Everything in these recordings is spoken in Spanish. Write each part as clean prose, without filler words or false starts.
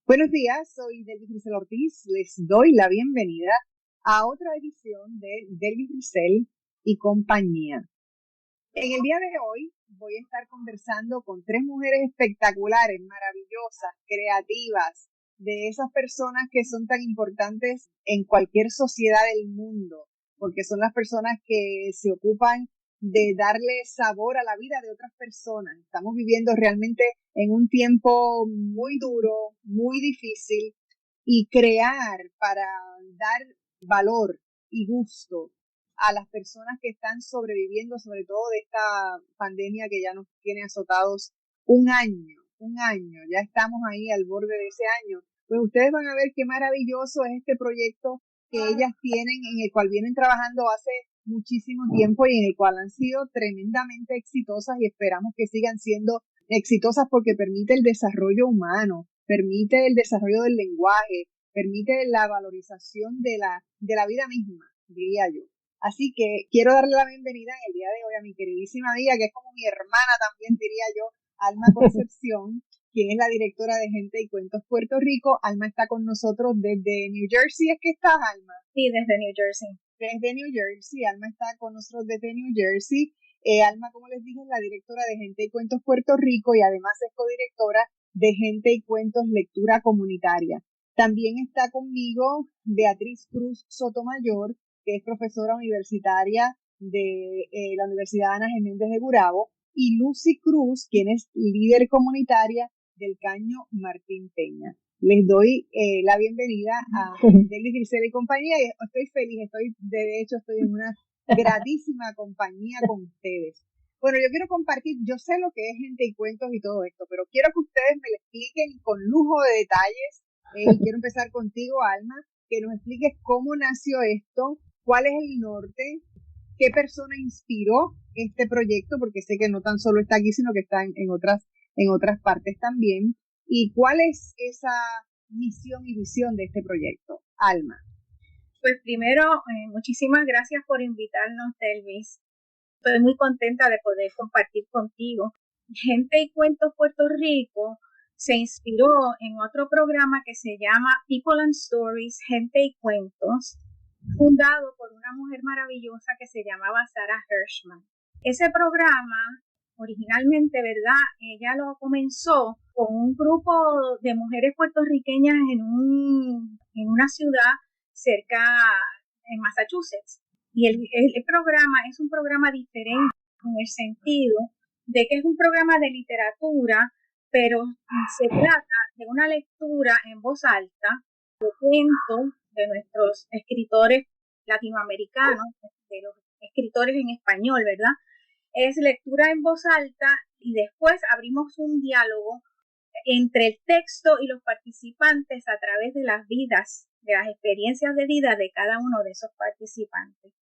Buenos días, soy Delvis Grisel Ortiz. Les doy la bienvenida a otra edición de Delvis Grisel y compañía. En el día de hoy voy a estar conversando con tres mujeres espectaculares, maravillosas, creativas, de esas personas que son tan importantes en cualquier sociedad del mundo, porque son las personas que se ocupan de darle sabor a la vida de otras personas. Estamos viviendo realmente en un tiempo muy duro, muy difícil, y crear para dar valor y gusto a las personas que están sobreviviendo, sobre todo de esta pandemia que ya nos tiene azotados un año, ya estamos ahí al borde de ese año. Pues ustedes van a ver qué maravilloso es este proyecto que ellas tienen, en el cual vienen trabajando hace muchísimo tiempo y en el cual han sido tremendamente exitosas y esperamos que sigan siendo exitosas porque permite el desarrollo humano, permite el desarrollo del lenguaje, permite la valorización de la vida misma, diría yo. Así que quiero darle la bienvenida en el día de hoy a mi queridísima amiga, que es como mi hermana también, diría yo, Alma Concepción, quien es la directora de Gente y Cuentos Puerto Rico. Alma está con nosotros desde New Jersey. ¿Es que estás, Alma? Sí, desde New Jersey. Desde New Jersey. Alma está con nosotros desde New Jersey. Alma, como les dije, es la directora de Gente y Cuentos Puerto Rico y además es codirectora de Gente y Cuentos Lectura Comunitaria. También está conmigo Beatriz Cruz Sotomayor, que es profesora universitaria de la Universidad Ana Geméndez de Gurabo, y Lucy Cruz, quien es líder comunitaria del Caño Martín Peña. Les doy la bienvenida a Delvis Grisel y compañía, y estoy feliz, de hecho estoy en una gratísima compañía con ustedes. Bueno, yo quiero compartir, yo sé lo que es Gente y Cuentos y todo esto, pero quiero que ustedes me lo expliquen con lujo de detalles, y quiero empezar contigo, Alma, que nos expliques cómo nació esto, cuál es el norte, qué persona inspiró este proyecto, porque sé que no tan solo está aquí, sino que está en otras partes también, y cuál es esa misión y visión de este proyecto. Alma. Pues primero, muchísimas gracias por invitarnos, Delvis. Estoy muy contenta de poder compartir contigo. Gente y Cuentos Puerto Rico se inspiró en otro programa que se llama People and Stories, Gente y Cuentos, fundado por una mujer maravillosa que se llamaba Sarah Hirschman. Ese programa, originalmente, ¿verdad? Ella lo comenzó con un grupo de mujeres puertorriqueñas en una ciudad cerca en Massachusetts. Y el programa es un programa diferente en el sentido de que es un programa de literatura, pero se trata de una lectura en voz alta de cuentos de nuestros escritores latinoamericanos, de los escritores en español, ¿verdad? Es lectura en voz alta y después abrimos un diálogo entre el texto y los participantes a través de las vidas, de las experiencias de vida de cada uno de esos participantes.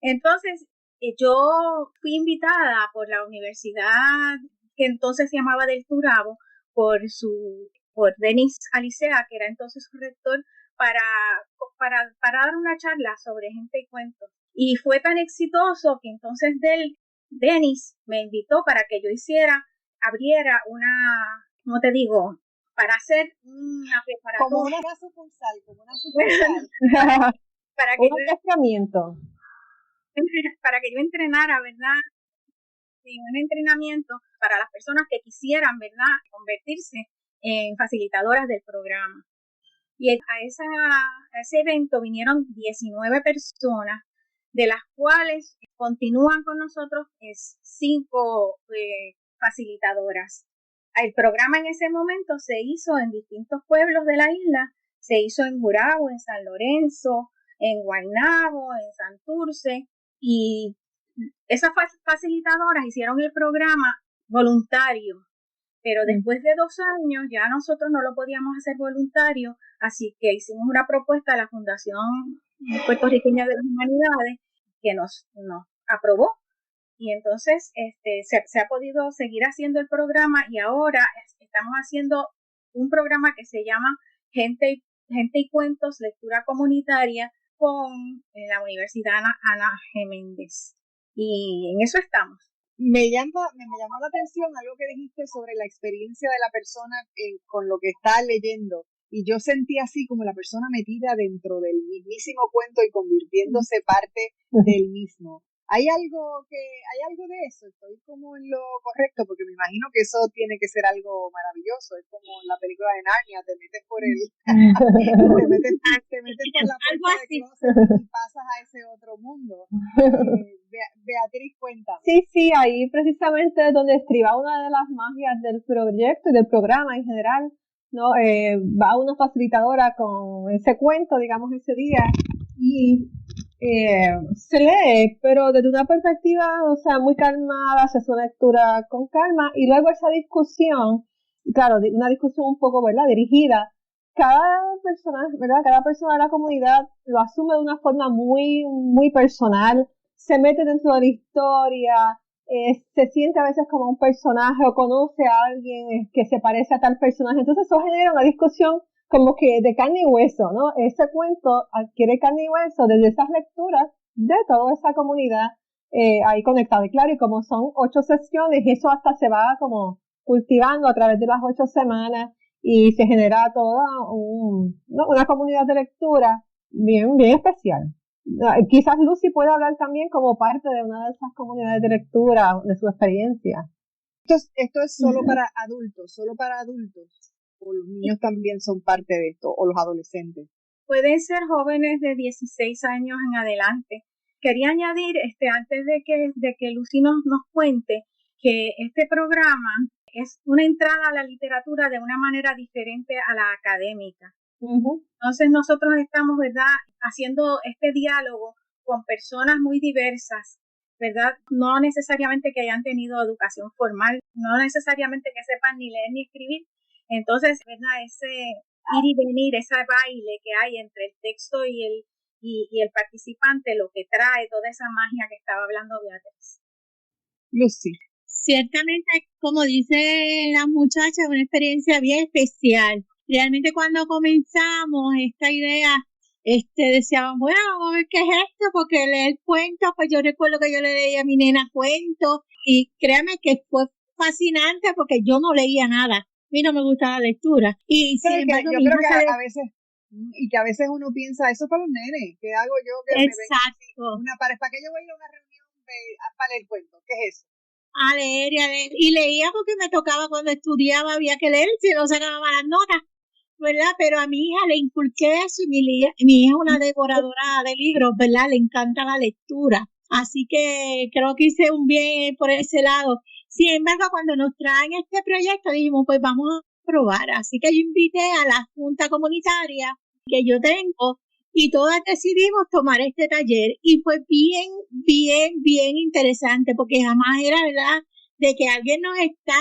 Entonces, yo fui invitada por la universidad que entonces se llamaba del Turabo, por Denis Alicea, que era entonces su rector, para dar una charla sobre Gente y Cuentos. Y fue tan exitoso que entonces Denis me invitó para que yo abriera una, ¿cómo te digo? Para hacer una preparatoria. Como una sucursal. Para que yo entrenara, ¿verdad? Sí, un entrenamiento para las personas que quisieran, ¿verdad?, convertirse en facilitadoras del programa. Y a ese evento vinieron 19 personas, de las cuales continúan con nosotros 5 facilitadoras. El programa en ese momento se hizo en distintos pueblos de la isla, se hizo en Gurabo, en San Lorenzo, en Guaynabo, en Santurce, y esas facilitadoras hicieron el programa voluntario, pero después de 2 años ya nosotros no lo podíamos hacer voluntario, así que hicimos una propuesta a la Fundación Puertorriqueña de las Humanidades que nos aprobó, y entonces se ha podido seguir haciendo el programa, y ahora estamos haciendo un programa que se llama Gente y Cuentos, Lectura Comunitaria, con la Universidad Ana Geméndez. Y en eso estamos. Me llamó la atención algo que dijiste sobre la experiencia de la persona con lo que está leyendo. y yo sentí así como la persona metida dentro del mismísimo cuento y convirtiéndose parte del mismo. ¿Hay algo de eso? ¿Estoy como en lo correcto? Porque me imagino que eso tiene que ser algo maravilloso. Es como en la película de Narnia, te metes por te metes por la puerta de closet y pasas a ese otro mundo. Beatriz, cuenta. Sí, ahí precisamente es donde estriba una de las magias del proyecto y del programa en general, ¿no? Va una facilitadora con ese cuento, digamos, ese día, y se lee, pero desde una perspectiva, o sea, muy calmada, se hace una lectura con calma, y luego esa discusión, claro, una discusión un poco, ¿verdad?, dirigida. Cada persona de la comunidad lo asume de una forma muy, muy personal, se mete dentro de la historia, se siente a veces como un personaje o conoce a alguien que se parece a tal personaje. Entonces eso genera una discusión como que de carne y hueso, ¿no? Ese cuento adquiere carne y hueso desde esas lecturas de toda esa comunidad ahí conectada. Y claro, y como son 8 sesiones, eso hasta se va como cultivando a través de las 8 semanas y se genera toda una comunidad de lectura bien, bien especial. Quizás Lucy puede hablar también como parte de una de esas comunidades de lectura, de su experiencia. Esto es solo para adultos, o los niños también son parte de esto, o los adolescentes. Pueden ser jóvenes de 16 años en adelante. Quería añadir, antes de que Lucy nos cuente, que este programa es una entrada a la literatura de una manera diferente a la académica. Uh-huh. Entonces nosotros estamos, ¿verdad?, haciendo este diálogo con personas muy diversas, ¿verdad? No necesariamente que hayan tenido educación formal, no necesariamente que sepan ni leer ni escribir. Entonces, ¿verdad?, ese ir y venir, ese baile que hay entre el texto y el participante, lo que trae toda esa magia que estaba hablando Beatriz. Lucy. Ciertamente, como dice la muchacha, es una experiencia bien especial. Realmente cuando comenzamos esta idea, decíamos, bueno, vamos a ver qué es esto, porque leer cuentos, pues yo recuerdo que yo le leía a mi nena cuentos, y créame que fue fascinante porque yo no leía nada. A mí no me gusta la lectura. Y sin embargo, yo creo que a veces uno piensa, eso es para los nenes, ¿qué hago yo? Que exacto. ¿Para qué yo voy a ir a una reunión para leer cuentos? ¿Qué es eso? A leer. Y leía porque me tocaba cuando estudiaba, había que leer, si no sacaba malas notas, ¿verdad? Pero a mi hija le inculqué eso, y mi hija es una devoradora de libros, ¿verdad? Le encanta la lectura. Así que creo que hice un bien por ese lado. Sin embargo, cuando nos traen este proyecto, dijimos, pues vamos a probar. Así que yo invité a la junta comunitaria que yo tengo, y todas decidimos tomar este taller, y fue bien, bien, bien interesante, porque jamás era, ¿verdad?, de que alguien nos está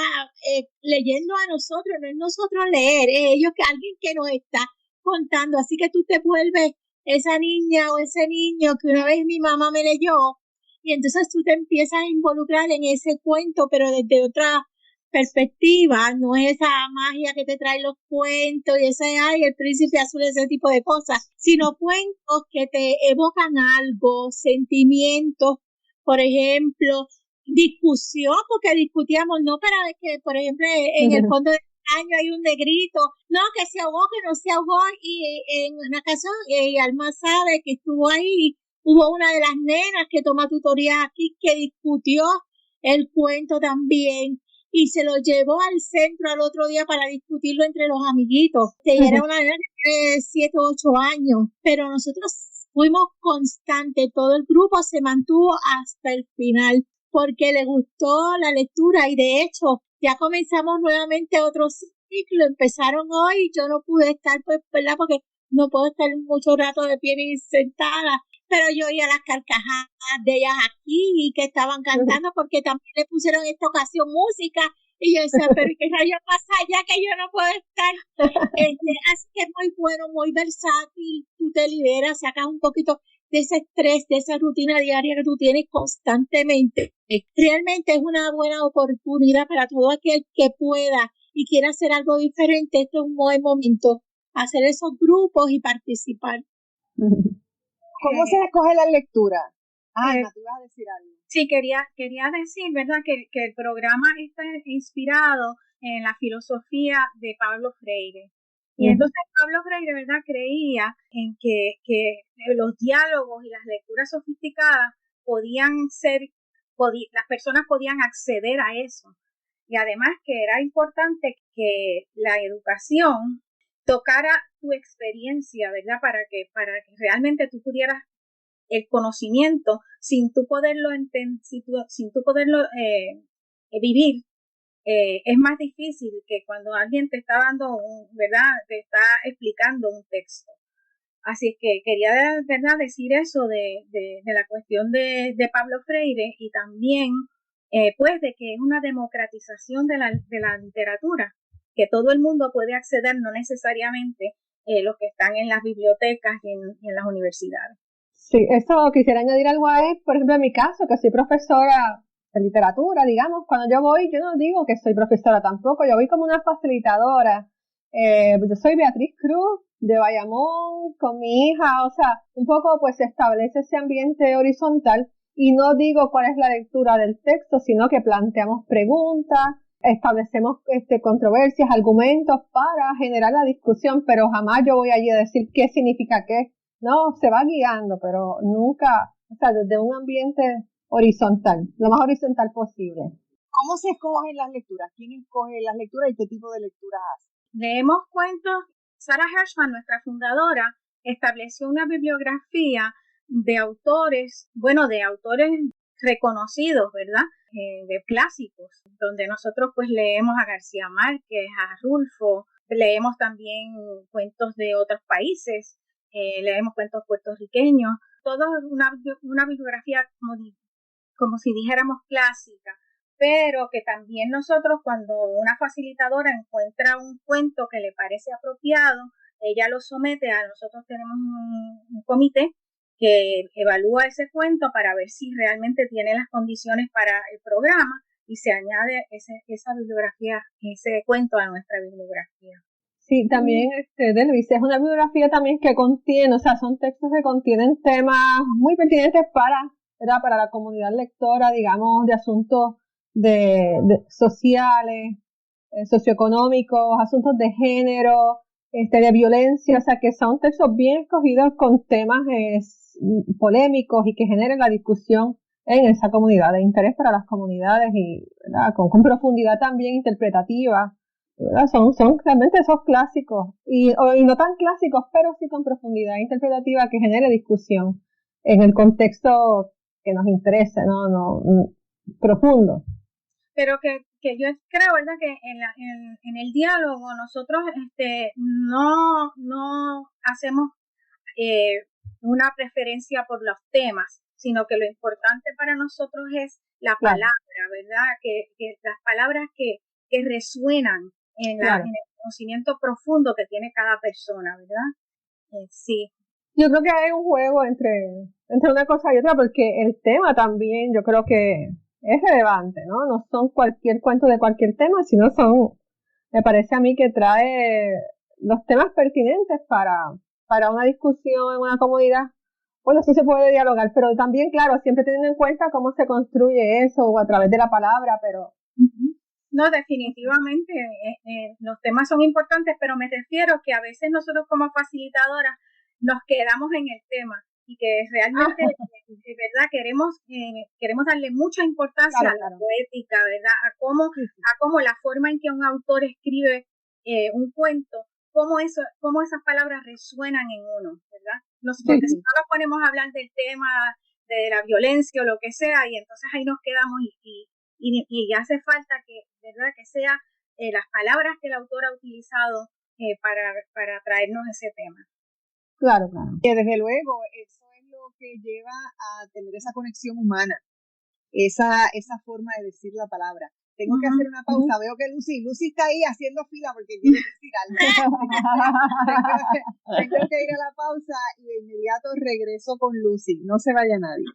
leyendo a nosotros, no es nosotros leer, es alguien que nos está contando. Así que tú te vuelves esa niña o ese niño que una vez mi mamá me leyó, y entonces tú te empiezas a involucrar en ese cuento, pero desde otra perspectiva. No es esa magia que te traen los cuentos y el príncipe azul, ese tipo de cosas, sino cuentos que te evocan algo, sentimientos, por ejemplo, discusión, porque discutíamos no para que, por ejemplo, en el fondo del año hay un negrito, no, que se ahogó, que no se ahogó, y en una ocasión, y Alma sabe que estuvo ahí, hubo una de las nenas que toma tutorías aquí que discutió el cuento también, y se lo llevó al centro al otro día para discutirlo entre los amiguitos. Era una nena de 7 o 8 años, pero nosotros fuimos constantes, todo el grupo se mantuvo hasta el final, porque le gustó la lectura, y de hecho ya comenzamos nuevamente otro ciclo, empezaron hoy, yo no pude estar, pues, ¿verdad?, porque no puedo estar mucho rato de pie ni sentada, pero yo oía las carcajadas de ellas aquí y que estaban cantando, porque también le pusieron esta ocasión música, y yo decía, pero ¿qué rayo pasa allá que yo no puedo estar? Así que es muy bueno, muy versátil, tú te liberas, sacas un poquito de ese estrés, de esa rutina diaria que tú tienes constantemente. Realmente es una buena oportunidad para todo aquel que pueda y quiera hacer algo diferente. Este es un buen momento, hacer esos grupos y participar. ¿Cómo se escoge la lectura? Ana, tú ibas a decir algo. Sí, quería decir, ¿verdad?, que el programa está inspirado en la filosofía de Pablo Freire. Y entonces Pablo Freire, ¿verdad?, creía en que los diálogos y las lecturas sofisticadas las personas podían acceder a eso. Y además que era importante que la educación tocara tu experiencia, ¿verdad?, para que realmente tú pudieras el conocimiento sin tú poderlo vivir. Es más difícil que cuando alguien te está dando, ¿verdad?, te está explicando un texto. Así que quería, ¿verdad?, decir eso de la cuestión de Pablo Freire, y también pues de que es una democratización de la literatura, que todo el mundo puede acceder, no necesariamente los que están en las bibliotecas y en las universidades. Sí, eso quisiera añadir algo ahí, por ejemplo, en mi caso, que soy profesora de literatura, digamos, cuando yo voy, yo no digo que soy profesora tampoco, yo voy como una facilitadora. Yo soy Beatriz Cruz, de Bayamón, con mi hija, o sea, un poco pues se establece ese ambiente horizontal, y no digo cuál es la lectura del texto, sino que planteamos preguntas, establecemos controversias, argumentos para generar la discusión, pero jamás yo voy allí a decir qué significa qué. No, se va guiando, pero nunca, o sea, desde un ambiente horizontal, lo más horizontal posible. ¿Cómo se escogen las lecturas? ¿Quién escoge las lecturas y qué tipo de lecturas hace? Leemos cuentos. Sarah Hirschman, nuestra fundadora, estableció una bibliografía de autores reconocidos, ¿verdad?, de clásicos, donde nosotros pues leemos a García Márquez, a Rulfo, leemos también cuentos de otros países, leemos cuentos puertorriqueños, todo una bibliografía como si dijéramos clásica, pero que también nosotros, cuando una facilitadora encuentra un cuento que le parece apropiado, ella lo somete nosotros tenemos un comité que evalúa ese cuento para ver si realmente tiene las condiciones para el programa, y se añade esa bibliografía, ese cuento a nuestra bibliografía. Sí, también, Delvis, es una bibliografía también que contiene, o sea, son textos que contienen temas muy pertinentes para la comunidad lectora, digamos, de asuntos de sociales, socioeconómicos, asuntos de género, de violencia, o sea, que son textos bien escogidos con temas polémicos y que generen la discusión en esa comunidad, de interés para las comunidades, y ¿verdad?, con profundidad también interpretativa. Son realmente esos clásicos, y no tan clásicos, pero sí con profundidad interpretativa que genere discusión en el contexto que nos interese, no profundo. Pero que yo creo, ¿verdad?, que en el diálogo nosotros no hacemos una preferencia por los temas, sino que lo importante para nosotros es la palabra, ¿verdad?, que las palabras que resuenan en el conocimiento profundo que tiene cada persona, ¿verdad? Sí. Yo creo que hay un juego entre una cosa y otra, porque el tema también yo creo que es relevante, ¿no? No son cualquier cuento de cualquier tema, sino me parece a mí que trae los temas pertinentes para una discusión en una comunidad. Bueno, sí se puede dialogar, pero también, claro, siempre teniendo en cuenta cómo se construye eso, o a través de la palabra, pero... No, definitivamente los temas son importantes, pero me refiero que a veces nosotros como facilitadoras nos quedamos en el tema, y que realmente de verdad queremos darle mucha importancia a la poética, ¿verdad?, a cómo la forma en que un autor escribe un cuento, cómo esas palabras resuenan en uno, ¿verdad? Porque si no nos ponemos a hablar del tema de la violencia o lo que sea, y entonces ahí nos quedamos y hace falta que, ¿verdad?, que sea las palabras que el autor ha utilizado para traernos ese tema. Claro. Que desde luego eso es lo que lleva a tener esa conexión humana, esa forma de decir la palabra. Tengo que hacer una pausa. Veo que Lucy está ahí haciendo fila porque quiere decir algo. Tengo que ir a la pausa y de inmediato regreso con Lucy. No se vaya nadie.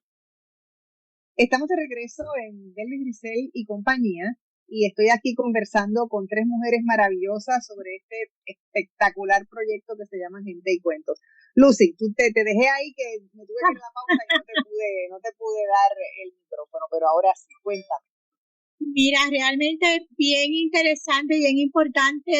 Estamos de regreso en Delvis Grisel y compañía, y estoy aquí conversando con tres mujeres maravillosas sobre este espectacular proyecto que se llama Gente y Cuentos. Lucy, tú te dejé ahí, que me tuve que ir a la pausa y no te pude dar el micrófono, pero ahora sí, cuéntame. Mira, realmente bien interesante, bien importante,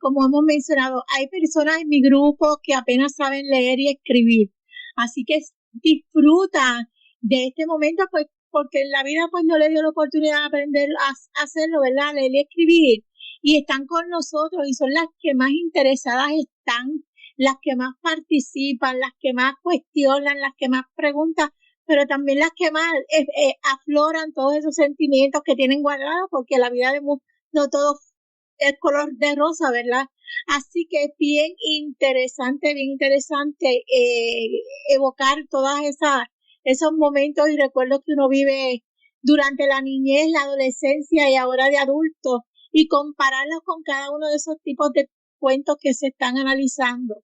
como hemos mencionado, hay personas en mi grupo que apenas saben leer y escribir, así que disfrutan de este momento, pues, porque en la vida pues no les dio la oportunidad de aprender a hacerlo, ¿verdad? Leer y escribir, y están con nosotros y son las que más interesadas están, las que más participan, las que más cuestionan, las que más preguntan, pero también las que más afloran todos esos sentimientos que tienen guardados, porque la vida de no todo es color de rosa, ¿verdad? Así que es bien interesante evocar todas esos momentos y recuerdos que uno vive durante la niñez, la adolescencia y ahora de adulto, y compararlos con cada uno de esos tipos de cuentos que se están analizando.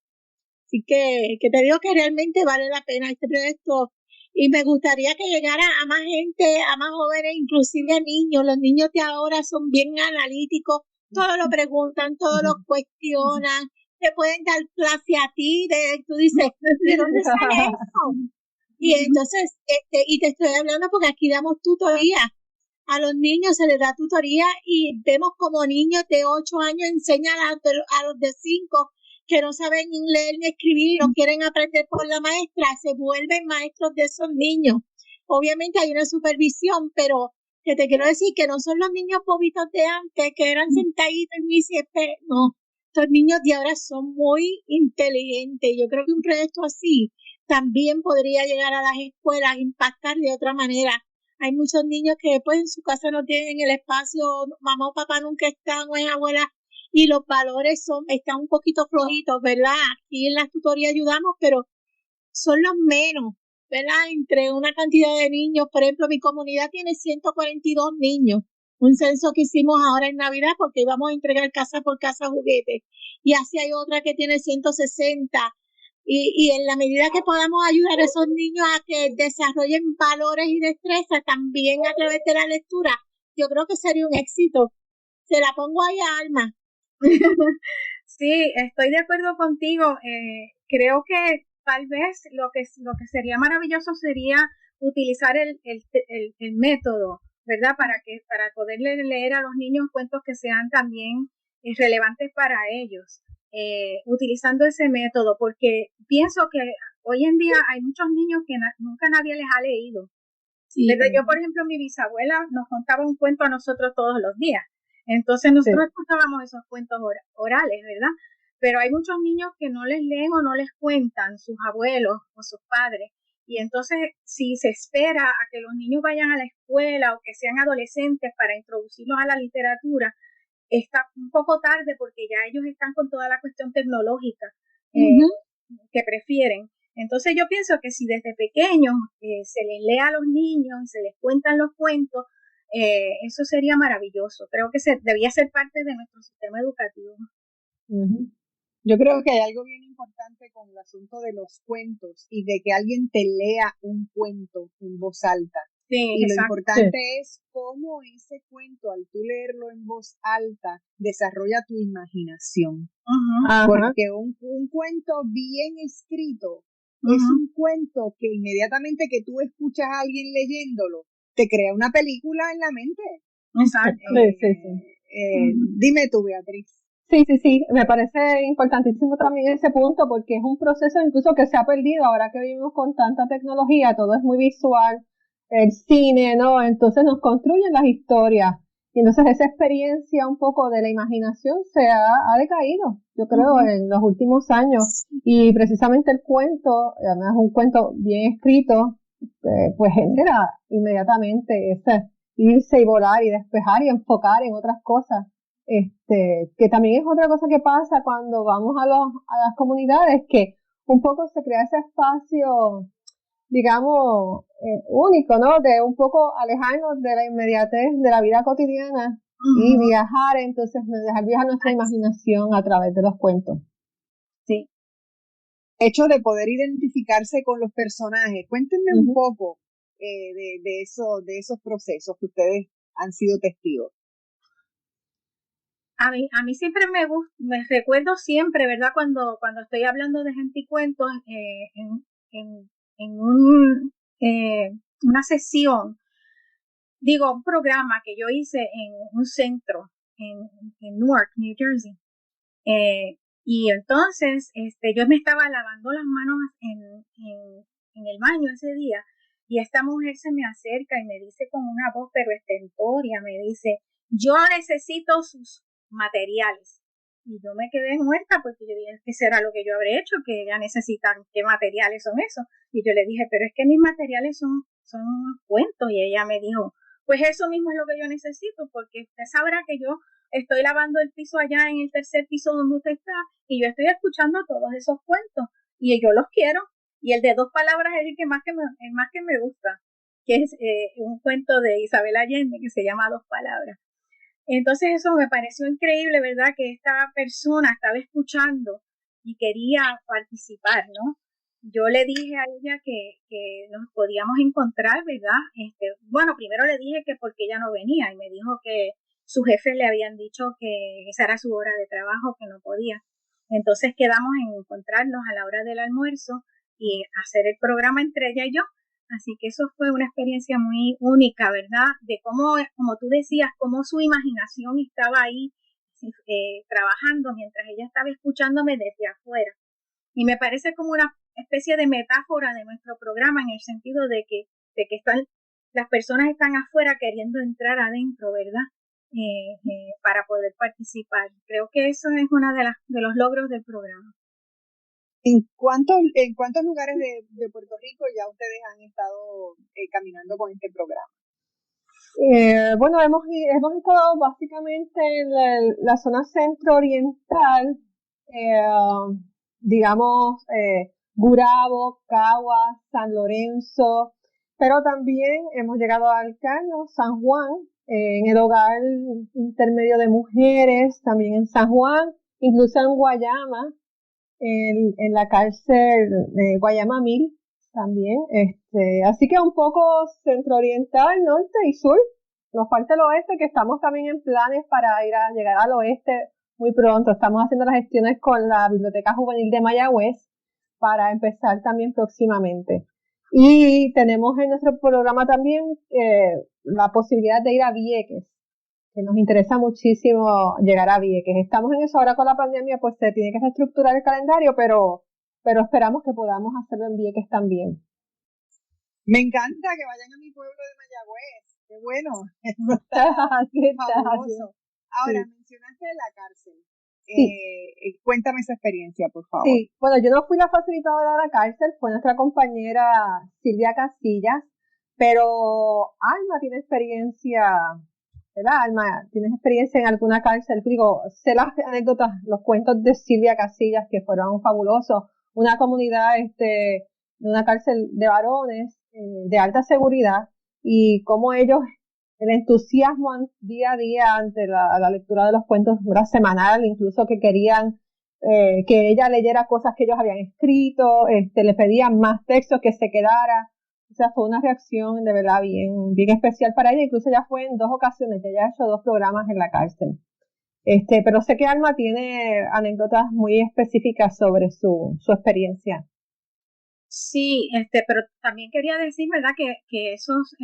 Así que te digo que realmente vale la pena este proyecto y me gustaría que llegara a más gente, a más jóvenes, inclusive a niños. Los niños de ahora son bien analíticos, todo lo preguntan, todo lo cuestionan, te pueden dar clase a ti, tú dices, ¿de dónde sale eso? Y entonces, y te estoy hablando porque aquí damos tutoría. A los niños se les da tutoría y vemos como niños de 8 años enseñan a los de 5 que no saben ni leer ni escribir, no quieren aprender por la maestra, se vuelven maestros de esos niños. Obviamente hay una supervisión, pero que te quiero decir que no son los niños bobitos de antes, que eran sentaditos en mi CP, no. Estos niños de ahora son muy inteligentes. Yo creo que un proyecto así también podría llegar a las escuelas, impactar de otra manera. Hay muchos niños que después en su casa no tienen el espacio, mamá o papá nunca están, o es abuela, y los valores están un poquito flojitos, ¿verdad? Aquí en la tutoría ayudamos, pero son los menos, ¿verdad? Entre una cantidad de niños, por ejemplo, mi comunidad tiene 142 niños, un censo que hicimos ahora en Navidad porque íbamos a entregar casa por casa juguetes, y así hay otra que tiene 160, y en la medida que podamos ayudar a esos niños a que desarrollen valores y destrezas también a través de la lectura, yo creo que sería un éxito. Se la pongo ahí a Alma. Sí, estoy de acuerdo contigo. Creo que tal vez lo que sería maravilloso sería utilizar el método, ¿verdad? Para poderle leer a los niños cuentos que sean también relevantes para ellos, utilizando ese método, porque pienso que hoy en día hay muchos niños que nunca nadie les ha leído. Sí. Yo, por ejemplo, mi bisabuela nos contaba un cuento a nosotros todos los días. Entonces nosotros escuchábamos esos cuentos orales, ¿verdad? Pero hay muchos niños que no les leen o no les cuentan sus abuelos o sus padres. Y entonces, si se espera a que los niños vayan a la escuela o que sean adolescentes para introducirlos a la literatura, está un poco tarde porque ya ellos están con toda la cuestión tecnológica que prefieren. Entonces yo pienso que si desde pequeños se les lee a los niños y se les cuentan los cuentos, eso sería maravilloso. Creo que debía ser parte de nuestro sistema educativo. Yo creo que hay algo bien importante con el asunto de los cuentos y de que alguien te lea un cuento en voz alta. Sí, y exacto. Lo importante es cómo ese cuento, al tú leerlo en voz alta, desarrolla tu imaginación. Porque un cuento bien escrito es un cuento que inmediatamente que tú escuchas a alguien leyéndolo, te crea una película en la mente. Exacto. Dime tú, Beatriz. Sí, me parece importantísimo también ese punto porque es un proceso incluso que se ha perdido ahora que vivimos con tanta tecnología, todo es muy visual, el cine, ¿no? Entonces nos construyen las historias y entonces esa experiencia un poco de la imaginación se ha decaído, yo creo, en los últimos años, y precisamente el cuento, además un cuento bien escrito, pues genera inmediatamente ese irse y volar y despejar y enfocar en otras cosas. Que también es otra cosa que pasa cuando vamos a las comunidades, que un poco se crea ese espacio, digamos, único, ¿no? De un poco alejarnos de la inmediatez de la vida cotidiana y viajar, entonces dejar viajar nuestra imaginación a través de los cuentos. Sí. El hecho de poder identificarse con los personajes. Cuéntenme un poco de esos procesos que ustedes han sido testigos. A mí siempre me recuerdo siempre, ¿verdad? Cuando estoy hablando de gente y cuentos en una sesión, un programa que yo hice en un centro en Newark, New Jersey. Y entonces yo me estaba lavando las manos en el baño ese día, y esta mujer se me acerca y me dice con una voz pero estentoria, me dice, yo necesito sus materiales. Y yo me quedé muerta porque yo dije, ¿qué será lo que yo habré hecho? Que ella necesita, ¿qué materiales son esos? Y yo le dije, pero es que mis materiales son cuentos. Y ella me dijo, pues eso mismo es lo que yo necesito, porque usted sabrá que yo estoy lavando el piso allá en el tercer piso donde usted está, y yo estoy escuchando todos esos cuentos, y yo los quiero. Y el de 2 palabras es el más que me gusta, que es un cuento de Isabel Allende que se llama 2 palabras. Entonces eso me pareció increíble, ¿verdad? Que esta persona estaba escuchando y quería participar, ¿no? Yo le dije a ella que nos podíamos encontrar, ¿verdad? Bueno, primero le dije que porque ella no venía, y me dijo que sus jefes le habían dicho que esa era su hora de trabajo, que no podía. Entonces quedamos en encontrarnos a la hora del almuerzo y hacer el programa entre ella y yo. Así que eso fue una experiencia muy única, ¿verdad? De cómo, como tú decías, cómo su imaginación estaba ahí trabajando mientras ella estaba escuchándome desde afuera. Y me parece como una especie de metáfora de nuestro programa, en el sentido de que las personas están afuera queriendo entrar adentro, ¿verdad? Para poder participar. Creo que eso es uno de los logros del programa. ¿En cuántos lugares de Puerto Rico ya ustedes han estado caminando con este programa? Bueno, hemos estado básicamente en la zona centro-oriental, digamos, Gurabo, Caguas, San Lorenzo, pero también hemos llegado a Alcano, San Juan, en el hogar intermedio de mujeres, también en San Juan, incluso en Guayama, en la cárcel de Guayama 1000 también, así que un poco centro-oriental, norte y sur. Nos falta el oeste, que estamos también en planes para llegar al oeste muy pronto. Estamos haciendo las gestiones con la Biblioteca Juvenil de Mayagüez para empezar también próximamente. Y tenemos en nuestro programa también la posibilidad de ir a Vieques, que nos interesa muchísimo llegar a Vieques. Estamos en eso ahora con la pandemia, pues se tiene que reestructurar el calendario, pero esperamos que podamos hacerlo en Vieques también. Me encanta que vayan a mi pueblo de Mayagüez. Qué bueno. Fabuloso. Ahora, sí. Mencionaste la cárcel. Sí. Cuéntame esa experiencia, por favor. Sí, bueno, yo no fui la facilitadora de la cárcel, fue nuestra compañera Silvia Casillas, pero Alma tiene experiencia, ¿verdad? Alma, ¿tienes experiencia en alguna cárcel? Digo, sé las anécdotas, los cuentos de Silvia Casillas que fueron fabulosos. Una comunidad, de una cárcel de varones de alta seguridad, y cómo ellos, el entusiasmo día a día ante la lectura de los cuentos, era semanal, incluso que querían que ella leyera cosas que ellos habían escrito, le pedían más textos, que se quedara. O sea, fue una reacción de verdad bien especial para ella. Incluso ya fue en 2 ocasiones, ella ha hecho 2 programas en la cárcel. Pero sé que Alma tiene anécdotas muy específicas sobre su experiencia. Sí, pero también quería decir, ¿verdad?, que esos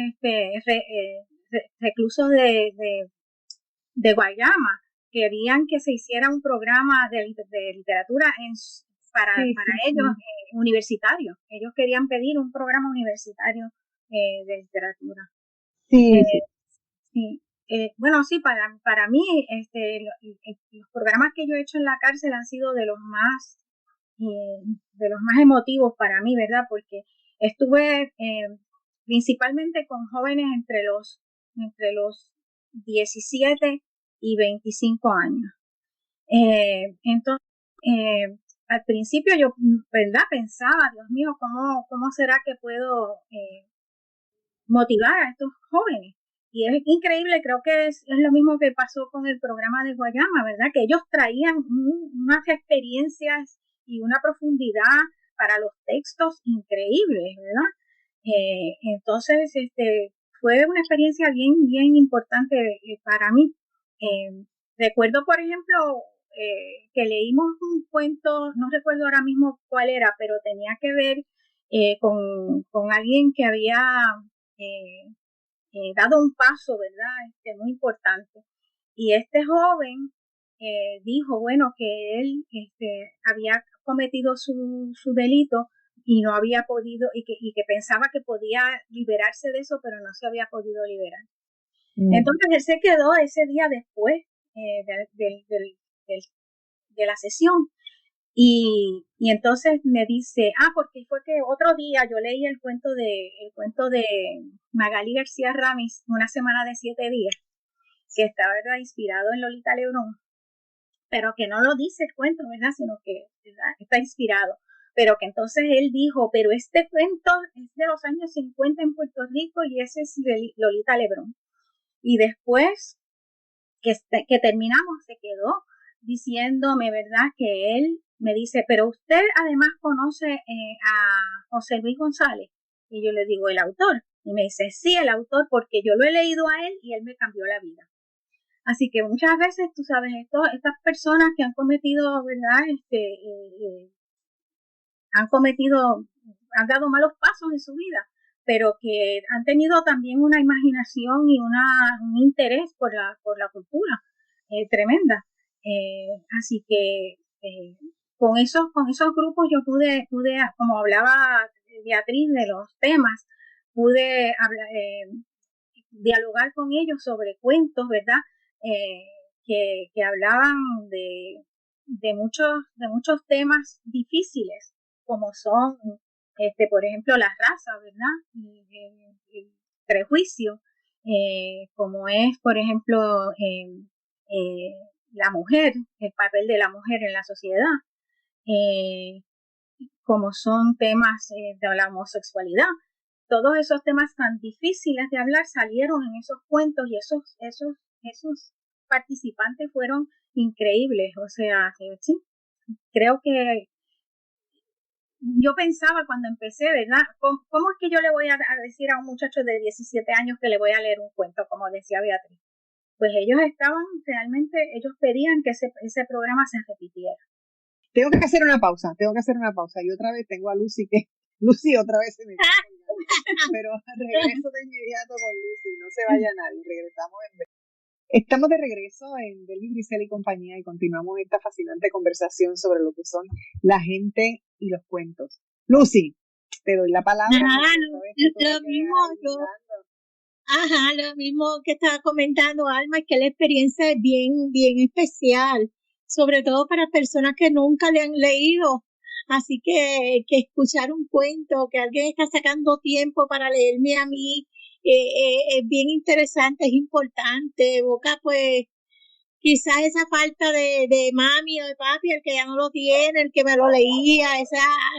reclusos de Guayama querían que se hiciera un programa de literatura para ellos, universitario. Ellos querían pedir un programa universitario de literatura. Sí. Sí. Bueno, sí, para mí, los programas que yo he hecho en la cárcel han sido de los más emotivos para mí, ¿verdad? Porque estuve principalmente con jóvenes entre los 17 y 25 años. Entonces, al principio yo, ¿verdad?, pensaba, Dios mío, ¿cómo será que puedo motivar a estos jóvenes? Y es increíble, creo que es lo mismo que pasó con el programa de Guayama, ¿verdad? Que ellos traían unas experiencias y una profundidad para los textos increíbles, ¿verdad? Entonces, fue una experiencia bien importante para mí. Recuerdo, por ejemplo, que leímos un cuento, no recuerdo ahora mismo cuál era, pero tenía que ver con alguien que había dado un paso, ¿verdad? Muy importante. Y este joven dijo, bueno, que él había cometido su delito y no había podido, y que pensaba que podía liberarse de eso, pero no se había podido liberar. Entonces él se quedó ese día después de la sesión. Y entonces me dice, porque fue que otro día yo leí el cuento de Magali García Ramis, Una semana de 7 días, que está, ¿verdad?, inspirado en Lolita Lebrón, pero que no lo dice el cuento, ¿verdad?, sino que, ¿verdad?, está inspirado. Pero que entonces él dijo, pero este cuento es de los años 50 en Puerto Rico y ese es Lolita Lebrón. Y después que terminamos, se quedó diciéndome, ¿verdad?, que él me dice, pero usted además conoce a José Luis González. Y yo le digo, ¿el autor? Y me dice, sí, el autor, porque yo lo he leído a él y él me cambió la vida. Así que muchas veces, tú sabes, estas personas que han cometido, ¿verdad?, han dado malos pasos en su vida, pero que han tenido también una imaginación y un interés por la cultura tremenda. Así que con esos grupos yo pude, como hablaba Beatriz de los temas, pude dialogar con ellos sobre cuentos, ¿verdad?, que hablaban de muchos temas difíciles, como son, por ejemplo, las razas, ¿verdad?, el prejuicio, como es, por ejemplo, la mujer, el papel de la mujer en la sociedad, como son temas de la homosexualidad. Todos esos temas tan difíciles de hablar salieron en esos cuentos y esos participantes fueron increíbles. O sea, sí, creo que yo pensaba cuando empecé, ¿verdad?, ¿cómo es que yo le voy a decir a un muchacho de 17 años que le voy a leer un cuento, como decía Beatriz? Pues ellos pedían que ese programa se repitiera. Tengo que hacer una pausa. Y otra vez tengo a Lucy, Lucy otra vez se me está colgando. Pero regreso de inmediato con Lucy, no se vaya nadie, regresamos en breve. Estamos de regreso en Delvis Grisel y compañía y continuamos esta fascinante conversación sobre lo que son la gente y los cuentos. Lucy, te doy la palabra. Lo mismo que estaba comentando Alma, es que la experiencia es bien, bien especial, sobre todo para personas que nunca le han leído. Así que escuchar un cuento, que alguien está sacando tiempo para leerme a mí, es bien interesante, es importante. Evoca, pues, quizás esa falta de mami o de papi, el que ya no lo tiene, el que me lo leía,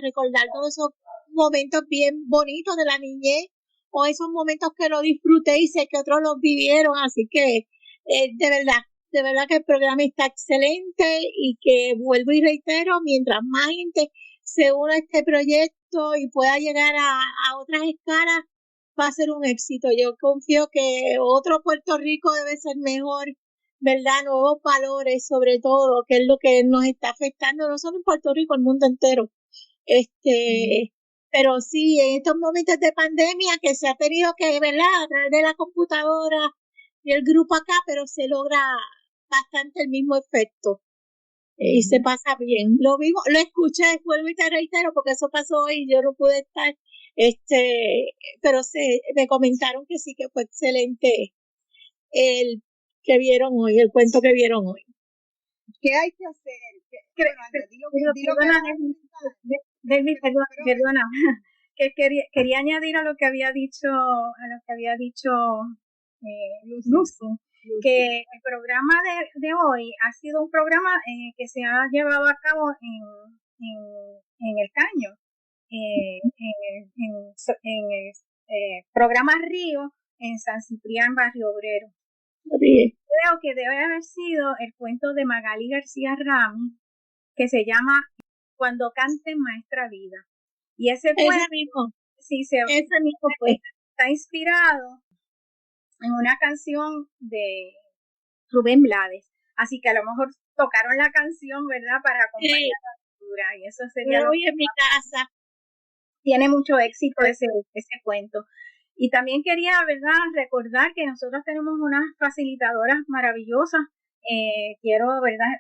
recordar todos esos momentos bien bonitos de la niñez, o esos momentos que lo disfruté y sé que otros los vivieron. Así que de verdad que el programa está excelente y que vuelvo y reitero, mientras más gente se una a este proyecto y pueda llegar a otras escalas, va a ser un éxito. Yo confío que otro Puerto Rico debe ser mejor, ¿verdad? Nuevos valores, sobre todo, que es lo que nos está afectando, no solo en Puerto Rico, el mundo entero. Pero sí, en estos momentos de pandemia que se ha tenido que, ¿verdad?, a través de la computadora y el grupo acá, pero se logra bastante el mismo efecto. Y se pasa bien. Lo escuché, vuelvo y te reitero, porque eso pasó hoy y yo no pude estar. Pero me comentaron que sí, que fue excelente el cuento que vieron hoy. ¿Qué hay que hacer? Perdona, que quería añadir a lo que había dicho Lucy, que el programa de hoy ha sido un programa que se ha llevado a cabo en el Caño, en el programa Río, en San Ciprián, Barrio Obrero. Sí. Creo que debe haber sido el cuento de Magali García Ramis, que se llama Cuando cante Maestra Vida. Y ese cuento está inspirado en una canción de Rubén Blades. Así que a lo mejor tocaron la canción, ¿verdad?, para acompañar la lectura. Y eso sería hoy en mi casa. Tiene mucho éxito ese cuento. Y también quería, ¿verdad?, recordar que nosotros tenemos unas facilitadoras maravillosas. Quiero, ¿verdad?,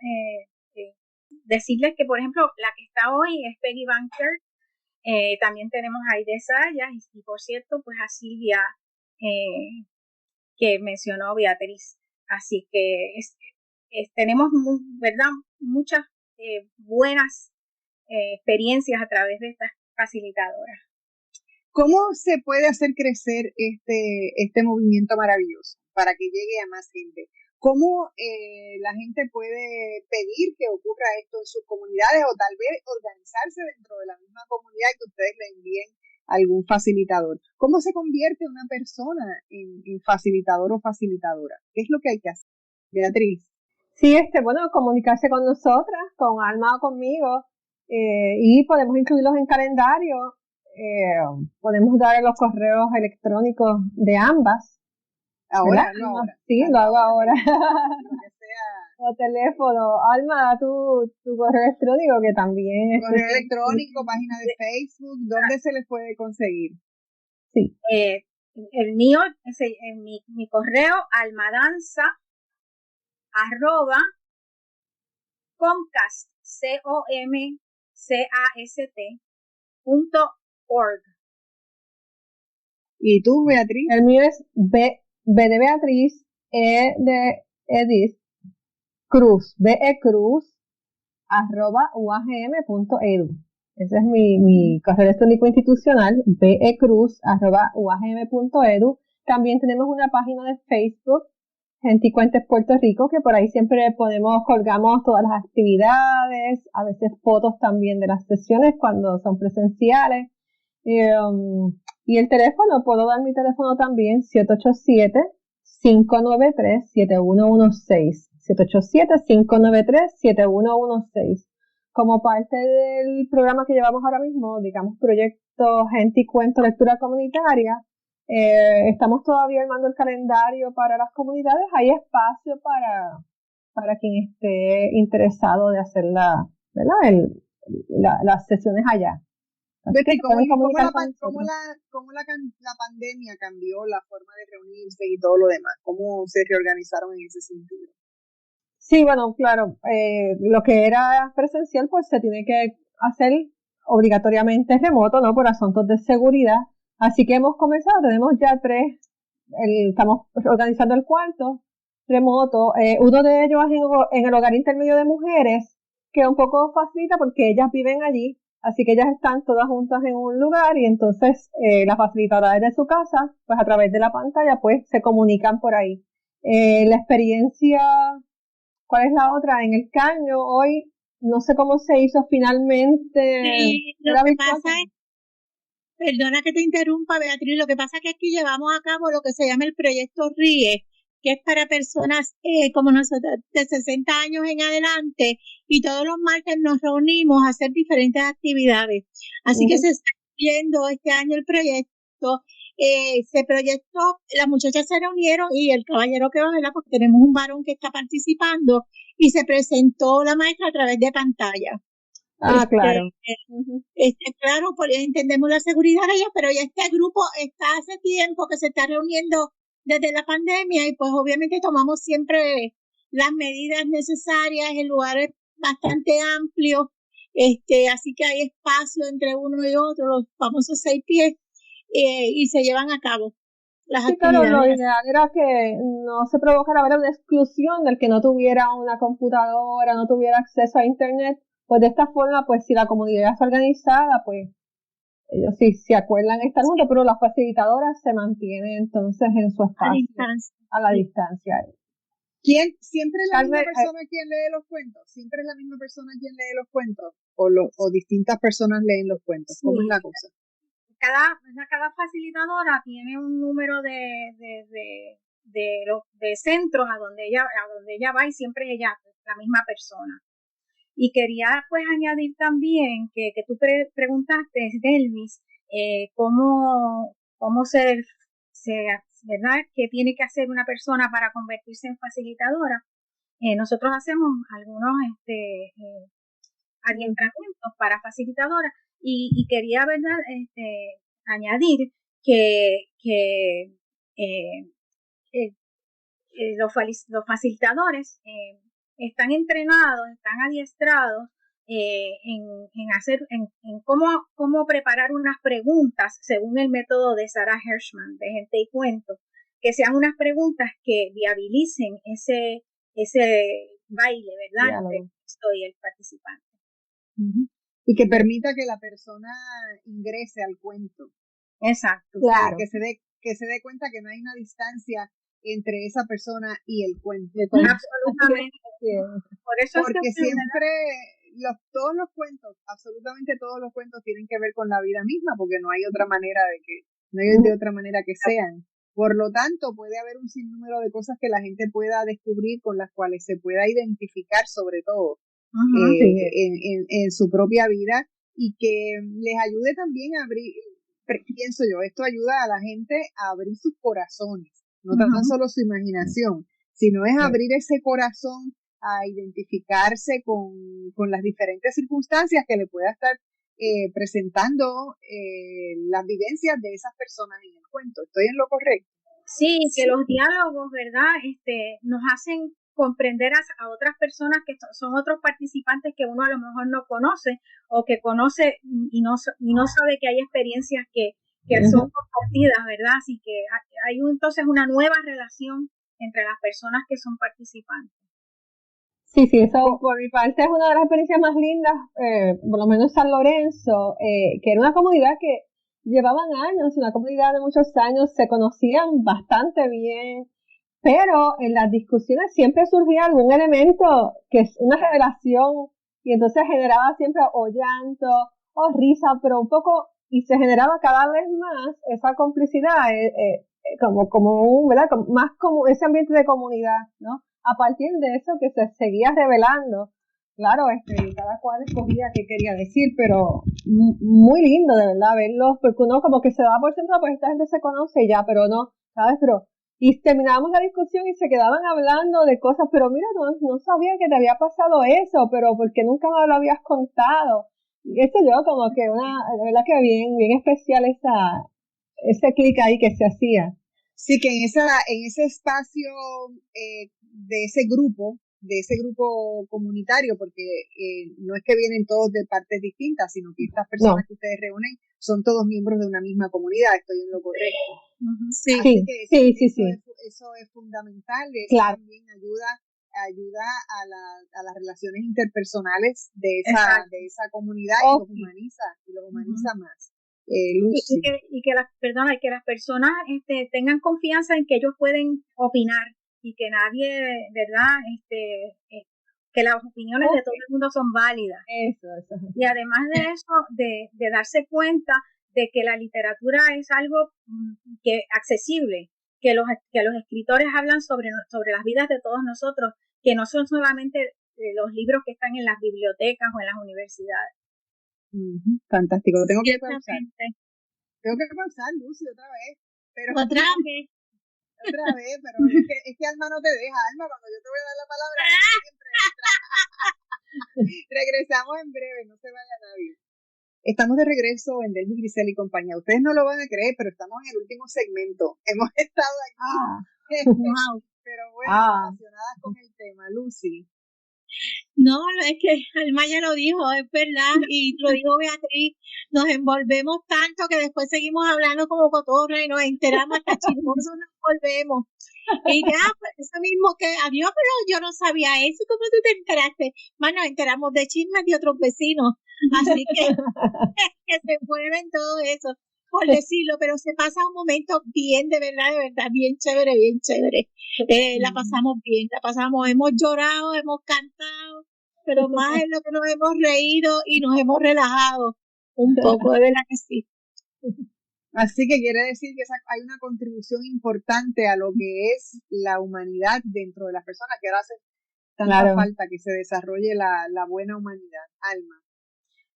decirles que, por ejemplo, la que está hoy es Peggy Banker. También tenemos a Aide Sayas y, por cierto, pues a Silvia, que mencionó Beatriz. Así que tenemos, ¿verdad?, muchas buenas experiencias a través de estas facilitadoras. ¿Cómo se puede hacer crecer este movimiento maravilloso para que llegue a más gente? ¿Cómo la gente puede pedir que ocurra esto en sus comunidades o tal vez organizarse dentro de la misma comunidad y que ustedes le envíen algún facilitador? ¿Cómo se convierte una persona en facilitador o facilitadora? ¿Qué es lo que hay que hacer? Beatriz. Sí, bueno, comunicarse con nosotras, con Alma o conmigo, y podemos incluirlos en calendario. Podemos dar los correos electrónicos de ambas. Ahora. Sí, lo hago ahora. O teléfono. Alma, da tu correo electrónico que también. Correo electrónico, página de Facebook, ¿dónde se les puede conseguir? Sí. El mío, mi correo, almadanza@comcast, comcast.org. ¿Y tú, Beatriz? El mío es B de Beatriz, E de Edith, Cruz, BECruz, @uagm.edu. Ese es mi correo electrónico institucional, becruz@uagm.edu. También tenemos una página de Facebook, Gente y Cuentes Puerto Rico, que por ahí siempre colgamos todas las actividades, a veces fotos también de las sesiones cuando son presenciales. Y el teléfono, puedo dar mi teléfono también, 787-593-7116. 787-593-7116. Como parte del programa que llevamos ahora mismo, digamos, proyecto Gente y Cuento Lectura Comunitaria, estamos todavía armando el calendario para las comunidades. Hay espacio para quien esté interesado de hacer las sesiones allá. Betty, ¿cómo la pandemia cambió la forma de reunirse y todo lo demás? ¿Cómo se reorganizaron en ese sentido? Sí, bueno, claro, lo que era presencial pues se tiene que hacer obligatoriamente remoto, ¿no? Por asuntos de seguridad. Así que hemos comenzado, tenemos ya 3, estamos organizando el cuarto remoto. Uno de ellos es en el hogar intermedio de mujeres, que un poco facilita porque ellas viven allí. Así que ellas están todas juntas en un lugar y entonces la facilitadora desde su casa, pues a través de la pantalla, pues se comunican por ahí. La experiencia, ¿cuál es la otra? En el Caño, hoy, no sé cómo se hizo finalmente. Sí, lo que pasa es, perdona que te interrumpa, Beatriz, lo que pasa es que aquí llevamos a cabo lo que se llama el proyecto RIE, que es para personas como nosotros de 60 años en adelante, y todos los martes nos reunimos a hacer diferentes actividades. Así que se está viendo este año el proyecto. Se proyectó, las muchachas se reunieron y el caballero que va, ¿verdad? Porque tenemos un varón que está participando, y se presentó la maestra a través de pantalla. Claro. Claro, porque entendemos la seguridad de ellos, pero ya este grupo está hace tiempo que se está reuniendo desde la pandemia y pues obviamente tomamos siempre las medidas necesarias. El lugar es bastante amplio, así que hay espacio entre uno y otro, los famosos 6 pies, y se llevan a cabo las actividades. Claro, lo ideal era que no se provocara una exclusión del que no tuviera una computadora, no tuviera acceso a internet. Pues de esta forma, pues si la comunidad está organizada, pues ellos sí se acuerdan estar juntos, pero las facilitadoras se mantienen entonces en su espacio a la distancia. ¿Quién siempre es la misma persona quien lee los cuentos? ¿Siempre es la misma persona quien lee los cuentos? ¿O distintas personas leen los cuentos? ¿Cómo es la cosa? Cada facilitadora tiene un número de centros a donde ella va, y siempre es ella, la misma persona. Y quería pues añadir también que tú preguntaste, Delvis, cómo se ¿verdad? ¿Qué tiene que hacer una persona para convertirse en facilitadora? Nosotros hacemos algunos adiestramientos para facilitadoras, y quería, ¿verdad? Añadir que que los facilitadores están entrenados, están adiestrados en cómo preparar unas preguntas según el método de Sarah Hirschman de Gente y Cuento, que sean unas preguntas que viabilicen ese baile, ¿verdad? Entre el texto y el participante. Y que permita que la persona ingrese al cuento. Exacto. Claro. Que se dé cuenta que no hay una distancia entre esa persona y el cuento. Absolutamente. Por eso porque siempre absolutamente todos los cuentos tienen que ver con la vida misma, porque no hay otra manera de otra manera que sean. Por lo tanto, puede haber un sinnúmero de cosas que la gente pueda descubrir, con las cuales se pueda identificar, sobre todo en su propia vida, y que les ayude también a abrir, pienso yo, esto ayuda a la gente a abrir sus corazones, no tan solo su imaginación, sino es abrir ese corazón a identificarse con las diferentes circunstancias que le pueda estar presentando las vivencias de esas personas en el cuento. ¿Estoy en lo correcto? Sí, que los diálogos, ¿verdad? Nos hacen comprender a otras personas que son otros participantes que uno a lo mejor no conoce, o que conoce y no sabe que hay experiencias que son compartidas, ¿verdad? Así que hay entonces una nueva relación entre las personas que son participantes. Sí, eso por mi parte es una de las experiencias más lindas, por lo menos San Lorenzo, que era una comunidad que llevaban años, una comunidad de muchos años, se conocían bastante bien, pero en las discusiones siempre surgía algún elemento que es una revelación, y entonces generaba siempre o llanto o risa, pero un poco, y se generaba cada vez más esa complicidad, ¿verdad? Más como ese ambiente de comunidad, ¿no? A partir de eso que se seguía revelando, claro, cada cual escogía qué quería decir, pero muy lindo de verdad verlos, porque uno como que se daba por sentado, pues esta gente se conoce ya, pero no, ¿sabes? Y terminábamos la discusión y se quedaban hablando de cosas, pero mira, no sabía que te había pasado eso, pero ¿por qué nunca me lo habías contado? Y eso yo como que de verdad que bien especial ese clic ahí que se hacía. Sí, que en ese espacio de ese grupo comunitario, porque no es que vienen todos de partes distintas, sino que estas personas que ustedes reúnen son todos miembros de una misma comunidad. Estoy en lo correcto. Sí, eso es fundamental. Eso claro. También ayuda a las relaciones interpersonales de esa comunidad, y los humaniza más. Y que las personas tengan confianza en que ellos pueden opinar, y que nadie, ¿verdad? Que las opiniones de todo el mundo son válidas. Eso. Y además de eso, de darse cuenta de que la literatura es algo accesible, que los escritores hablan sobre las vidas de todos nosotros, que no son solamente los libros que están en las bibliotecas o en las universidades. Fantástico. Tengo que pausar, Lucy, otra vez. Pero es que Alma no te deja. Alma, cuando yo te voy a dar la palabra, siempre entra. Regresamos en breve, no se vaya nadie. Estamos de regreso en Delvis Grisel y compañía. Ustedes no lo van a creer, pero estamos en el último segmento. Hemos estado aquí, pero bueno, relacionadas con el tema. Lucy. No, es que Alma ya lo dijo, es verdad, y lo dijo Beatriz, nos envolvemos tanto que después seguimos hablando como cotorra y nos enteramos hasta chismosos, nos volvemos. Y ya, pues, eso mismo que, adiós, pero yo no sabía eso, ¿cómo tú te enteraste? Más nos enteramos de chismes de otros vecinos, así que se vuelven todo eso, por decirlo, pero se pasa un momento bien, de verdad, bien chévere, bien chévere. La pasamos bien, hemos llorado, hemos cantado, pero más es lo que nos hemos reído y nos hemos relajado un poco, de verdad que sí. Así que quiere decir que hay una contribución importante a lo que es la humanidad dentro de las personas, que ahora hace tanta falta que se desarrolle la buena humanidad. Alma.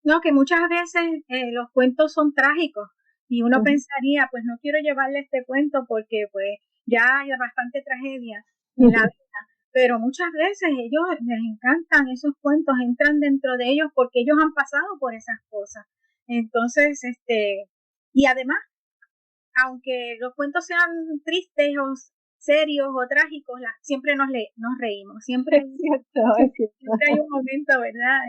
No, que muchas veces los cuentos son trágicos y uno pensaría, pues no quiero llevarle este cuento porque pues ya hay bastante tragedia en la vida, pero muchas veces ellos les encantan esos cuentos, entran dentro de ellos porque ellos han pasado por esas cosas. Entonces, y además aunque los cuentos sean tristes o serios o trágicos, siempre nos reímos, siempre hay un momento, ¿verdad?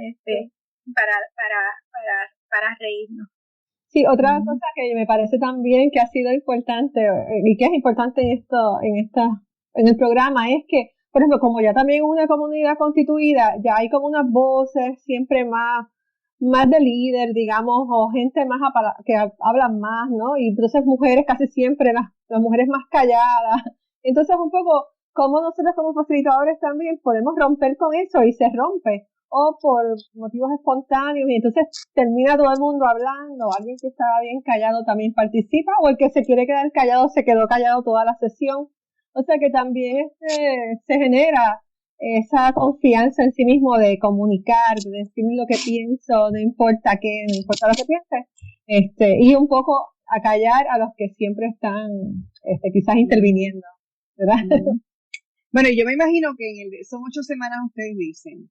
Para reírnos. Sí, otra cosa que me parece también que ha sido importante y que es importante en el programa es que, por ejemplo, como ya también es una comunidad constituida, ya hay como unas voces siempre más de líder, digamos, o gente más que hablan más, ¿no? Y entonces mujeres casi siempre, las mujeres más calladas. Entonces un poco como nosotros como facilitadores también podemos romper con eso y se rompe, o por motivos espontáneos, y entonces termina todo el mundo hablando, alguien que estaba bien callado también participa, o el que se quiere quedar callado se quedó callado toda la sesión. O sea que también se genera esa confianza en sí mismo de comunicar, de decir lo que pienso, no importa lo que piense, y un poco acallar a los que siempre están quizás interviniendo, ¿verdad? Bueno, yo me imagino que son 8 semanas, ustedes dicen.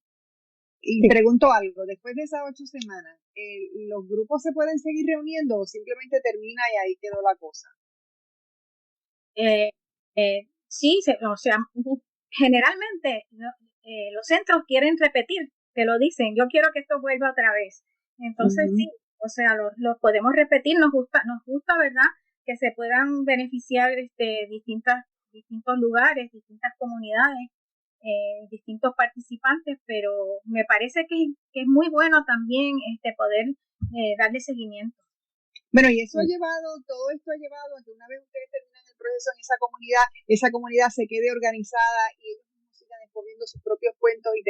Y sí. Pregunto algo, después de esas 8 semanas, ¿los grupos se pueden seguir reuniendo o simplemente termina y ahí quedó la cosa? Sí, o sea, generalmente los centros quieren repetir, te lo dicen, yo quiero que esto vuelva otra vez. Entonces sí, o sea, lo podemos repetir, nos gusta, ¿verdad? Que se puedan beneficiar distintos lugares, distintas comunidades, distintos participantes, pero me parece que es muy bueno también poder darle seguimiento. Bueno, y todo esto ha llevado a que una vez ustedes terminan el proceso en esa comunidad se quede organizada y ellos mismos sigan escogiendo sus propios cuentos y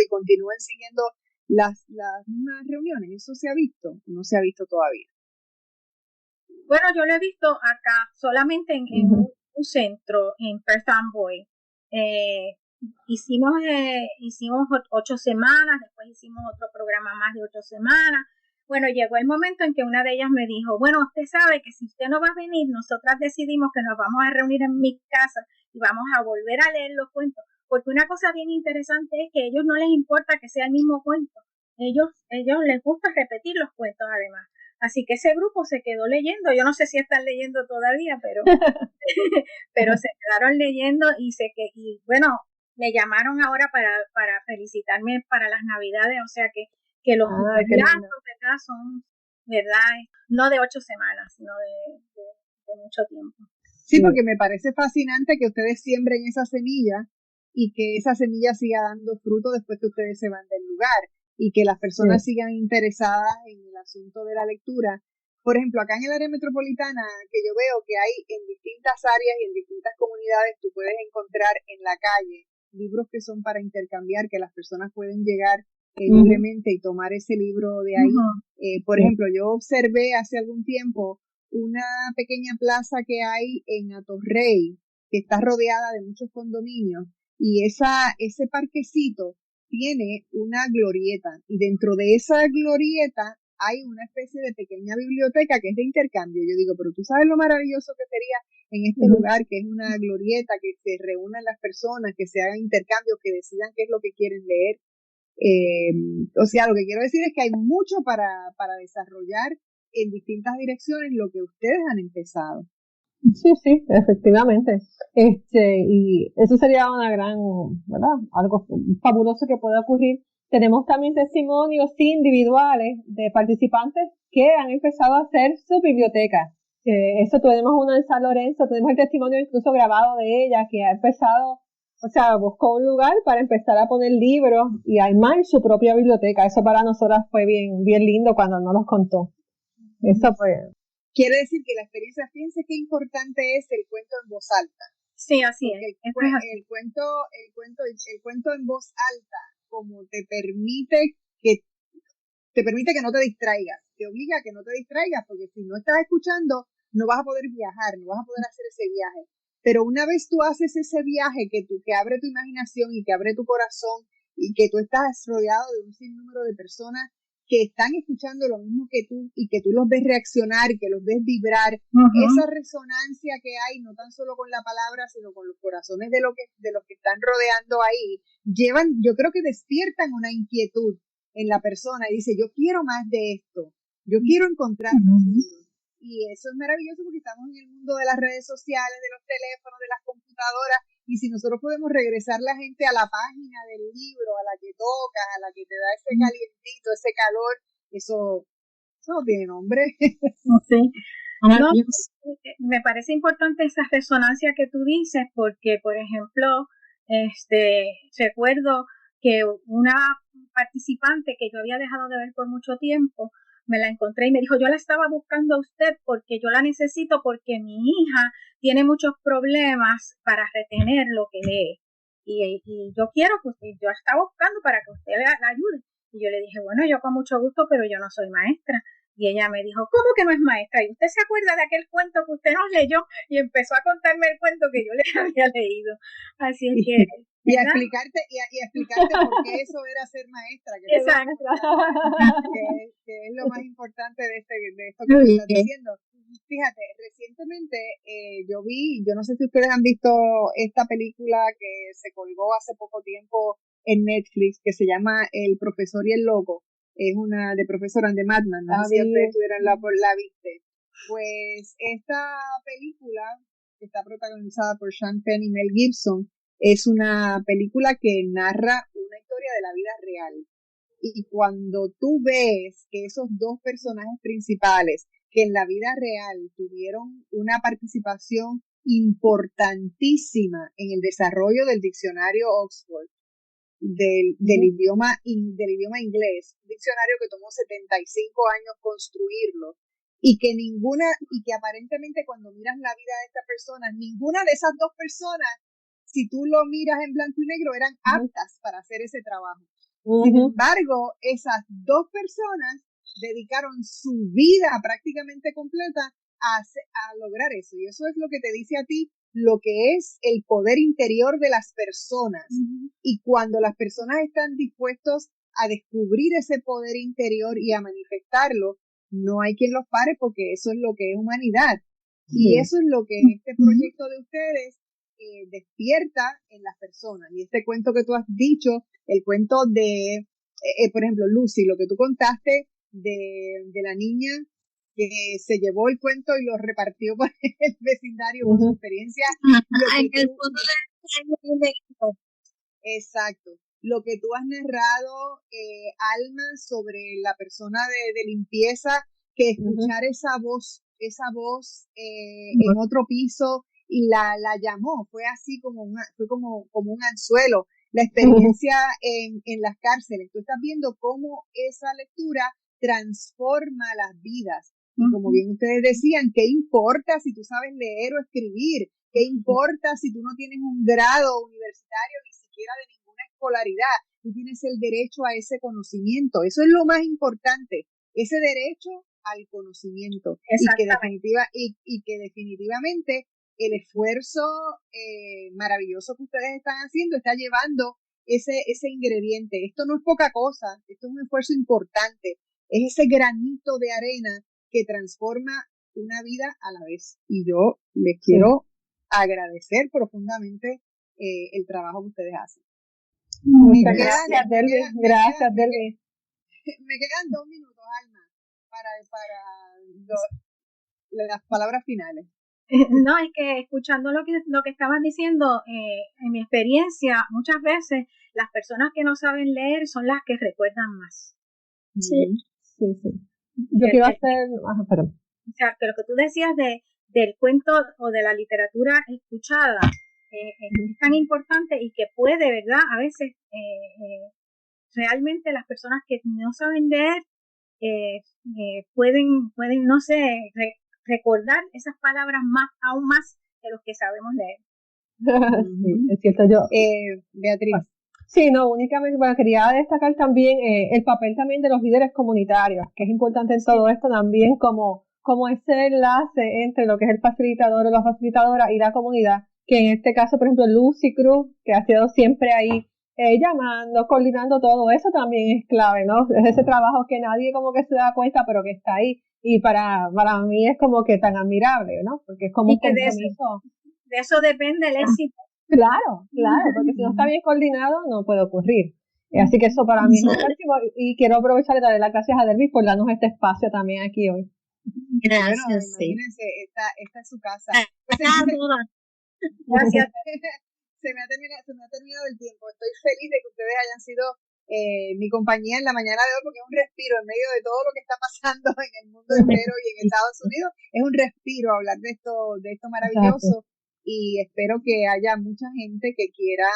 continúen siguiendo las mismas reuniones. ¿Eso se ha visto o no se ha visto todavía? Bueno, yo lo he visto acá solamente en un centro, en Perth Amboy. Hicimos 8 semanas, después hicimos otro programa más de 8 semanas. Bueno, llegó el momento en que una de ellas me dijo, bueno, usted sabe que si usted no va a venir, nosotras decidimos que nos vamos a reunir en mi casa y vamos a volver a leer los cuentos, porque una cosa bien interesante es que a ellos no les importa que sea el mismo cuento, ellos les gusta repetir los cuentos además. Así que ese grupo se quedó leyendo, yo no sé si están leyendo todavía, pero se quedaron leyendo y bueno, me llamaron ahora para felicitarme para las Navidades, o sea que los plazos, ¿verdad? Son, ¿verdad? No de 8 semanas, sino de mucho tiempo. Sí, porque me parece fascinante que ustedes siembren esa semilla y que esa semilla siga dando fruto después que ustedes se van del lugar y que las personas sigan interesadas en el asunto de la lectura. Por ejemplo, acá en el área metropolitana, que yo veo que hay en distintas áreas y en distintas comunidades, tú puedes encontrar en la calle libros que son para intercambiar, que las personas pueden llegar libremente y tomar ese libro de ahí. Por ejemplo, yo observé hace algún tiempo una pequeña plaza que hay en Atorrey, que está rodeada de muchos condominios, y ese parquecito tiene una glorieta, y dentro de esa glorieta hay una especie de pequeña biblioteca que es de intercambio. Yo digo, pero tú sabes lo maravilloso que sería en este lugar, que es una glorieta, que se reúnan las personas, que se hagan intercambios, que decidan qué es lo que quieren leer. O sea, lo que quiero decir es que hay mucho para desarrollar en distintas direcciones lo que ustedes han empezado. Sí, efectivamente. Y eso sería una gran, ¿verdad? Algo fabuloso que puede ocurrir. Tenemos también testimonios individuales de participantes que han empezado a hacer su biblioteca. Eso tenemos uno en San Lorenzo, tenemos el testimonio incluso grabado de ella que ha empezado, o sea, buscó un lugar para empezar a poner libros y armar su propia biblioteca. Eso para nosotras fue bien lindo cuando nos los contó. Eso fue. Quiere decir que la experiencia, fíjense qué importante es el cuento en voz alta. Sí, así es. El cuento en voz alta, como te permite que no te distraigas, te obliga a que no te distraigas, porque si no estás escuchando, no vas a poder viajar, no vas a poder hacer ese viaje. Pero una vez tú haces ese viaje que abre tu imaginación y que abre tu corazón y que tú estás rodeado de un sinnúmero de personas que están escuchando lo mismo que tú y que tú los ves reaccionar, que los ves vibrar, esa resonancia que hay, no tan solo con la palabra, sino con los corazones de los que están rodeando ahí, yo creo que despiertan una inquietud en la persona y dice, yo quiero más de esto, yo quiero encontrar más de esto. y eso es maravilloso porque estamos en el mundo de las redes sociales, de los teléfonos, de las computadoras, y si nosotros podemos regresar la gente a la página del libro, a la que tocas, a la que te da ese calientito, ese calor, eso no tiene nombre. Sí. No, me parece importante esa resonancia que tú dices, porque, por ejemplo, recuerdo que una participante que yo había dejado de ver por mucho tiempo, me la encontré y me dijo, yo la estaba buscando a usted porque yo la necesito porque mi hija tiene muchos problemas para retener lo que lee. Y yo quiero, pues yo la estaba buscando para que usted la ayude. Y yo le dije, bueno, yo con mucho gusto, pero yo no soy maestra. Y ella me dijo, ¿cómo que no es maestra? ¿Y usted se acuerda de aquel cuento que usted nos leyó? Y empezó a contarme el cuento que yo le había leído. Así es que... Y a explicarte por qué eso era ser maestra, que es lo más importante de esto que me estás diciendo. Fíjate, recientemente yo no sé si ustedes han visto esta película que se colgó hace poco tiempo en Netflix, que se llama El Profesor y el Loco. Es una de Professor and the Madman, no sé si ustedes tuvieron la viste. Pues esta película, que está protagonizada por Sean Penn y Mel Gibson, es una película que narra una historia de la vida real. Y cuando tú ves que esos dos personajes principales, que en la vida real tuvieron una participación importantísima en el desarrollo del diccionario Oxford, del idioma inglés, un diccionario que tomó 75 años construirlo, y que aparentemente cuando miras la vida de estas personas, ninguna de esas dos personas, si tú lo miras en blanco y negro, eran aptas para hacer ese trabajo. Sin embargo, esas dos personas dedicaron su vida prácticamente completa a lograr eso, y eso es lo que te dice a ti lo que es el poder interior de las personas. Y cuando las personas están dispuestos a descubrir ese poder interior y a manifestarlo, no hay quien los pare, porque eso es lo que es humanidad. Y eso es lo que este proyecto de ustedes despierta en las personas. Y este cuento que tú has dicho, el cuento de, por ejemplo, Lucy, lo que tú contaste de la niña que se llevó el cuento y lo repartió por el vecindario con su experiencia. Exacto. Lo que tú has narrado, Alma, sobre la persona de limpieza, que escuchar esa voz en otro piso y la llamó, fue así como un anzuelo. La experiencia en las cárceles. Tú estás viendo cómo esa lectura transforma las vidas. Y como bien ustedes decían, ¿qué importa si tú sabes leer o escribir? ¿Qué importa si tú no tienes un grado universitario ni siquiera de ninguna escolaridad? Tú tienes el derecho a ese conocimiento. Eso es lo más importante, ese derecho al conocimiento. Y que definitivamente el esfuerzo maravilloso que ustedes están haciendo está llevando ese ingrediente. Esto no es poca cosa, esto es un esfuerzo importante. Es ese granito de arena que transforma una vida a la vez. Y yo les quiero agradecer profundamente el trabajo que ustedes hacen. Muchas gracias, Delvis. Gracias, Delvis. Me quedan 2 minutos, Alma, para las palabras finales. No, es que escuchando lo que estabas diciendo, en mi experiencia, muchas veces las personas que no saben leer son las que recuerdan más. Sí. Yo quiero hacer... perdón. O sea, que lo que tú decías del cuento o de la literatura escuchada es tan importante y que puede, ¿verdad? A veces realmente las personas que no saben leer pueden, no sé, recordar esas palabras aún más de los que sabemos leer. Sí, es cierto. Yo, Beatriz. Sí, no, únicamente, bueno, quería destacar también el papel también de los líderes comunitarios, que es importante en todo esto también como ese enlace entre lo que es el facilitador o la facilitadora y la comunidad, que en este caso, por ejemplo, Lucy Cruz, que ha sido siempre ahí llamando, coordinando todo, eso también es clave, ¿no? Es ese trabajo que nadie como que se da cuenta, pero que está ahí, y para mí es como que tan admirable, ¿no? Porque es como un compromiso. De eso depende el éxito. Claro, porque si no está bien coordinado no puede ocurrir. Así que eso para mí es máximo, y quiero aprovechar y darle las gracias a Delvis por darnos este espacio también aquí hoy. Gracias, bueno, sí. imagínense, esta es su casa. Pues, Gracias. Se me ha terminado el tiempo. Estoy feliz de que ustedes hayan sido mi compañía en la mañana de hoy, porque es un respiro en medio de todo lo que está pasando en el mundo entero y en Estados Unidos. Es un respiro hablar de esto maravilloso. Y espero que haya mucha gente que quiera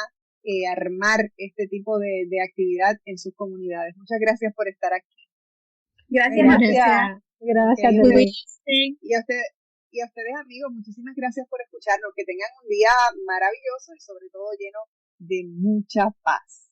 armar este tipo de actividad en sus comunidades. Muchas gracias por estar aquí. Gracias. Gracias. Okay. Y a ustedes, amigos, muchísimas gracias por escucharnos. Que tengan un día maravilloso y sobre todo lleno de mucha paz.